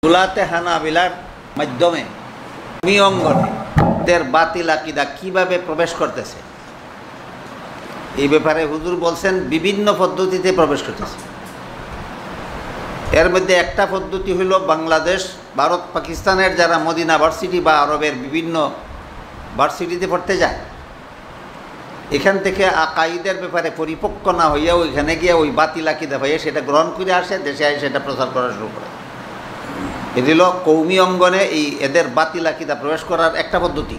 গুলাতে হানাবিলার মাধ্যমে অঙ্গনের বাতিল আকীদা কিভাবে প্রবেশ করতেছে এই ব্যাপারে হুজুর বলছেন বিভিন্ন পদ্ধতিতে প্রবেশ করতেছে। এর মধ্যে একটা পদ্ধতি হলো বাংলাদেশ, ভারত, পাকিস্তানের যারা মদিনা ভার্সিটি বা আরবের বিভিন্ন ভার্সিটিতে পড়তে যায়, এখান থেকে আকাইদের ব্যাপারে পরিপক্ক না হইয়া ওইখানে গিয়ে ওই বাতিল আকীদা হয়ে সেটা গ্রহণ করে আসে, দেশে আসে সেটা প্রচার করা শুরু করে। এটি হলো কৌমি অঙ্গনে এই এদের বাতিল আকীদা প্রবেশ করার একটা পদ্ধতি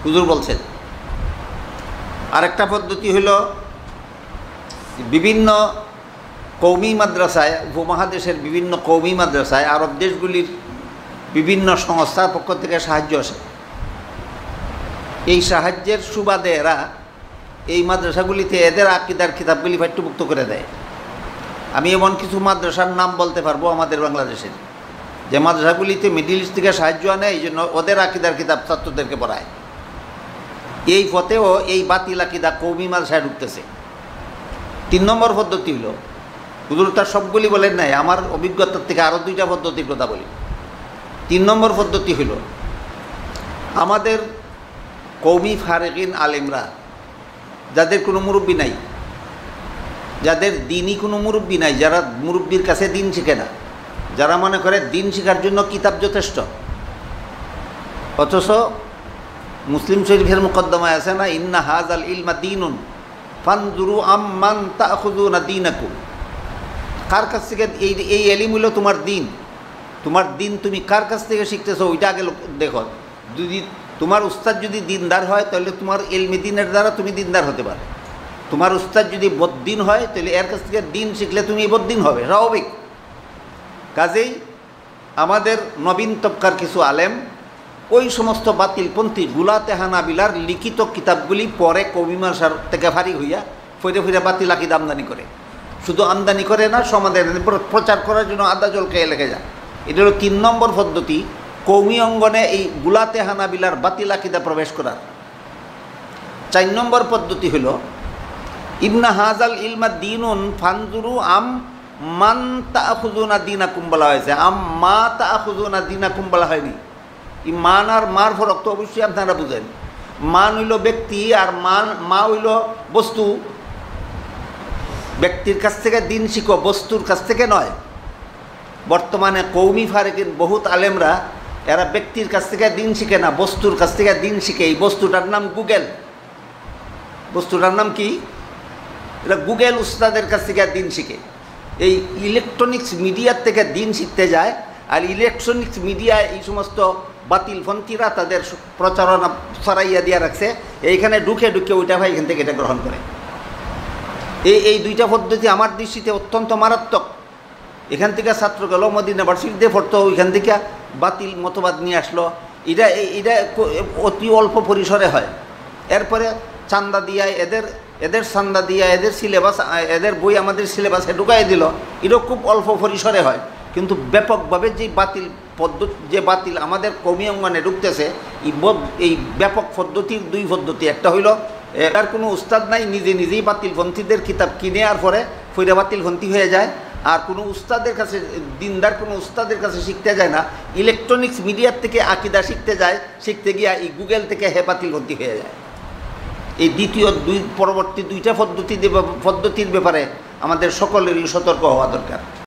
হুজুর বলছেন। আরেকটা পদ্ধতি হলো বিভিন্ন কৌমি মাদ্রাসায়, উপমহাদেশের বিভিন্ন কৌমি মাদ্রাসায় আরব দেশগুলির বিভিন্ন সংস্থার পক্ষ থেকে সাহায্য আসে। এই সাহায্যের সুবাদে এরা এই মাদ্রাসাগুলিতে এদের আকীদার কিতাবগুলি পাঠ্যভুক্ত করে দেয়। আমি এমন কিছু মাদ্রাসার নাম বলতে পারবো আমাদের বাংলাদেশের, যে মাদ্রাসাগুলিতে মিডিল ইস্ট থেকে সাহায্য আনে, এই জন্য ওদের আকীদার কিতাব ছাত্রদেরকে পড়ায়। এই পথেও এই বাতিল আকীদা কৌমি মাদ্রাসায় ঢুকতেছে। 3 নম্বর পদ্ধতি হলো, হুজুর তার সবগুলি বলেন নাই, আমার অভিজ্ঞতার থেকে আরও 2টা পদ্ধতির কথা বলি। 3 নম্বর পদ্ধতি হলো, আমাদের কৌমি ফারেকিন আলেমরা, যাদের কোনো মুরব্বী নাই, যাদের দিনই কোনো মুরব্বী নাই, যারা মুরব্বীর কাছে দিন শিখে না, যারা মনে করে দিন শেখার জন্য কিতাব যথেষ্ট, অথচ মুসলিম শরীফের মুকদ্দমায় আছে না, ইন্না হাযাল ইলমা দীনুন ফানজুরু আম্মান তাখুযুনা দীনাকুম। কার কাছ থেকে এই এলিম হলো তোমার দিন, তোমার দিন তুমি কার কাছ থেকে শিখতেছো ওইটা আগে দেখো। যদি তোমার উস্তাদ যদি দিনদার হয় তাহলে তোমার এলমি দিনের দ্বারা তুমি দিনদার হতে পারো। তোমার উস্তাদ যদি বদ্দিন হয় তাহলে এর কাছ থেকে দিন শিখলে তুমি বদ্দিন হবে, স্বাভাবিক। কাজেই আমাদের নবীন তবকার কিছু আলেম ওই সমস্ত বাতিলপন্থী গুলাতে হানাবিলার লিখিত কিতাবগুলি পরে কৌমি মাদ্রাসার থেকে ফারিগ হইয়া ফিরে ফিরে বাতিল আকীদা আমদানি করে। শুধু আমদানি করে না, সমাজের প্রচার করার জন্য আদা জল খেয়ে লেগে যায়। এটা হলো 3 নম্বর পদ্ধতি কৌমি অঙ্গনে এই গুলাতে হানাবিলার বাতিল আকীদা প্রবেশ করার। 4 নম্বর পদ্ধতি হলো, ইন্না হাযাল ইলমা দীনুন ফানজুরু মান তাখুযুনা দীনাকুম বলা হয়েছে, মা তাখুযুনা দীনাকুম বলা হয়নি। এই মান আর মার ফরক তো অবশ্যই আপনারা বুঝেন। মান হইল ব্যক্তি আর মা হইল বস্তু। ব্যক্তির কাছ থেকে দিন শিখো, বস্তুর কাছ থেকে নয়। বর্তমানে কৌমি ফারেকিন বহুত আলেমরা এরা ব্যক্তির কাছ থেকে দিন শিখে না, বস্তুর কাছ থেকে দিন শিখে। এই বস্তুটার নাম গুগল। বস্তুটার নাম কি? এটা গুগল উস্তাদের কাছ থেকে দিন শিখে। এই ইলেকট্রনিক্স মিডিয়ার থেকে দিন শিখতে যায়, আর ইলেকট্রনিক্স মিডিয়া এই সমস্ত বাতিলপন্থীরা তাদের প্রচারণা ছড়াইয়া দিয়ে রাখছে, এইখানে ঢুকে ওইটা ভাই এখান থেকে এটা গ্রহণ করে। এই 2টা পদ্ধতি আমার দৃষ্টিতে অত্যন্ত মারাত্মক। এখান থেকে ছাত্র গেল মদিনা ভার্সিটিতে পড়তো, ওইখান থেকে বাতিল মতবাদ নিয়ে আসলো। এটা অতি অল্প পরিসরে হয়। এরপরে চান্দা দিয়া এদের চান্দা দিয়া এদের সিলেবাস, এদের বই আমাদের সিলেবাসে ঢুকাই দিল। এটাও খুব অল্প পরিসরে হয়। কিন্তু ব্যাপকভাবে যে বাতিল পদ্ধতি, যে বাতিল আমাদের কৌমি অঙ্গনে ঢুকতেছে, এই ব্যাপক পদ্ধতির 2 পদ্ধতি। একটা হইল, এর কোনো উস্তাদ নাই, নিজেই বাতিলপন্থীদের কিতাব কিনে আর পরে ফইরা বাতিলপন্থী হয়ে যায়। আর কোনো উস্তাদের কাছে, দিনদার কোনো উস্তাদের কাছে শিখতে যায় না, ইলেকট্রনিক্স মিডিয়ার থেকে আকীদা শিখতে গিয়া এই গুগল থেকে বাতিলপন্থী হয়ে যায়। এই পরবর্তী 2টা পদ্ধতির ব্যাপারে আমাদের সকলেরই সতর্ক হওয়া দরকার।